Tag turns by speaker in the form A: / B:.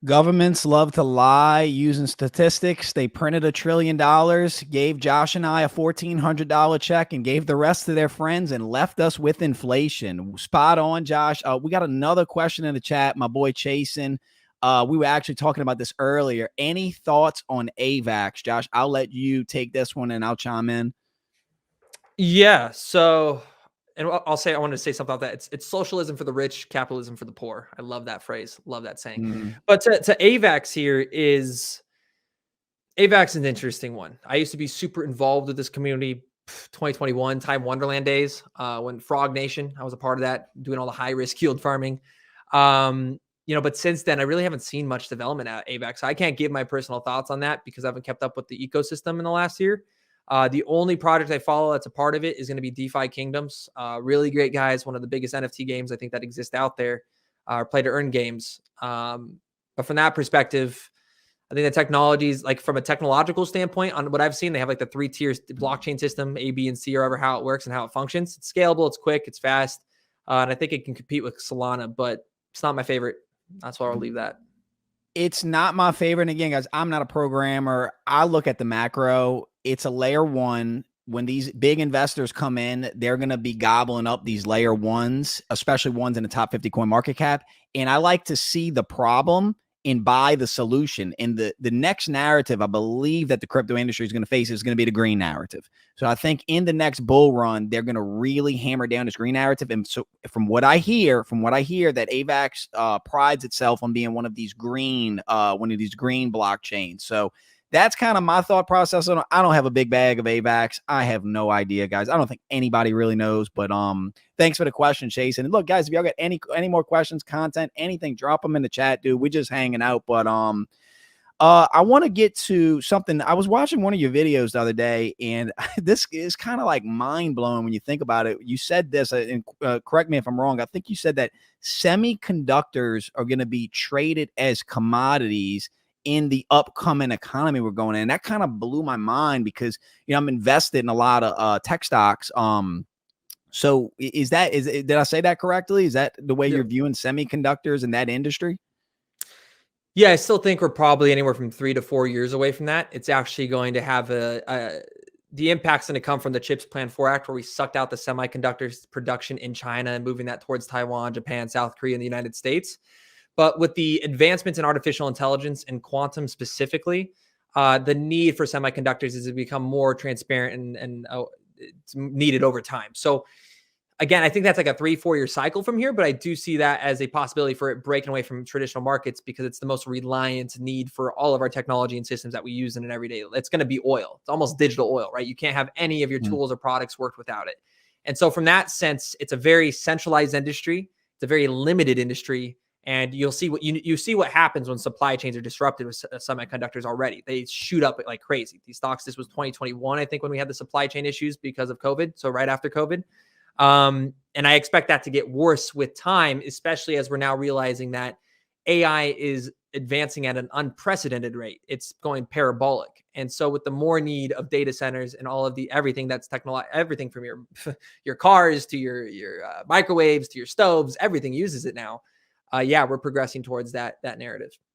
A: Governments love to lie using statistics. They printed $1 trillion, gave Josh and I a $1,400 check, and gave the rest to their friends and left us with inflation. Spot on, Josh. We got another question in the chat. My boy Chasen. We were actually talking about this earlier. Any thoughts on AVAX, Josh? I'll let you take this one and I'll chime in.
B: Yeah. So, and I wanted to say something about that. It's socialism for the rich, capitalism for the poor. I love that phrase. Love that saying. But to AVAX here is AVAX is an interesting one. I used to be super involved with this community. 2021 Time Wonderland days, when Frog Nation, I was a part of that, doing all the high risk yield farming. But since then, I really haven't seen much development at AVAX. I can't give my personal thoughts on that because I haven't kept up with the ecosystem in the last year. The only project I follow that's a part of it is going to be DeFi Kingdoms. Really great guys, one of the biggest NFT games I think that exist out there, play to earn games. But from that perspective, I think the technologies, like from a technological standpoint, on what I've seen, they have like the 3 tiers blockchain system, A, B, and C, or ever how it works and how it functions. It's scalable, it's quick, it's fast, and I think it can compete with Solana, but it's not my favorite. That's why I'll leave that.
A: It's not my favorite. And again, guys, I'm not a programmer. I look at the macro. It's a layer one. When these big investors come in, they're going to be gobbling up these layer ones, especially ones in the top 50 coin market cap. And I like to see the problem and buy the solution. And the next narrative, I believe that the crypto industry is going to face is going to be the green narrative. So I think in the next bull run, they're going to really hammer down this green narrative. And so from what I hear, that AVAX prides itself on being one of these green blockchains. So that's kind of my thought process. I don't have a big bag of AVAX. I have no idea, guys. I don't think anybody really knows, but thanks for the question, Chase. And look, guys, if y'all got any more questions, content, anything, drop them in the chat, dude. We're just hanging out. But I want to get to something. I was watching one of your videos the other day, and this is kind of like mind blowing when you think about it. You said this, and correct me if I'm wrong. I think you said that semiconductors are going to be traded as commodities in the upcoming economy we're going in. And that kind of blew my mind because, I'm invested in a lot of tech stocks. So did I say that correctly? Is that the way you're viewing semiconductors in that industry?
B: Yeah, I still think we're probably anywhere from 3 to 4 years away from that. It's actually going to have the impact's going to come from the CHIPS Plan 4 Act, where we sucked out the semiconductors production in China and moving that towards Taiwan, Japan, South Korea, and the United States. But with the advancements in artificial intelligence and quantum specifically, the need for semiconductors is to become more transparent and it's needed over time. So again, I think that's like a 3-4 year cycle from here, but I do see that as a possibility for it breaking away from traditional markets because it's the most reliant need for all of our technology and systems that we use in an everyday. It's going to be oil. It's almost digital oil, right? You can't have any of your tools or products worked without it. And so from that sense, it's a very centralized industry. It's a very limited industry. And you'll see you see what happens when supply chains are disrupted with semiconductors already. They shoot up like crazy. These stocks, this was 2021, I think, when we had the supply chain issues because of COVID. So right after COVID. And I expect that to get worse with time, especially as we're now realizing that AI is advancing at an unprecedented rate. It's going parabolic. And so with the more need of data centers and all of the everything that's everything from your cars to your microwaves to your stoves, everything uses it now. Yeah, we're progressing towards that narrative.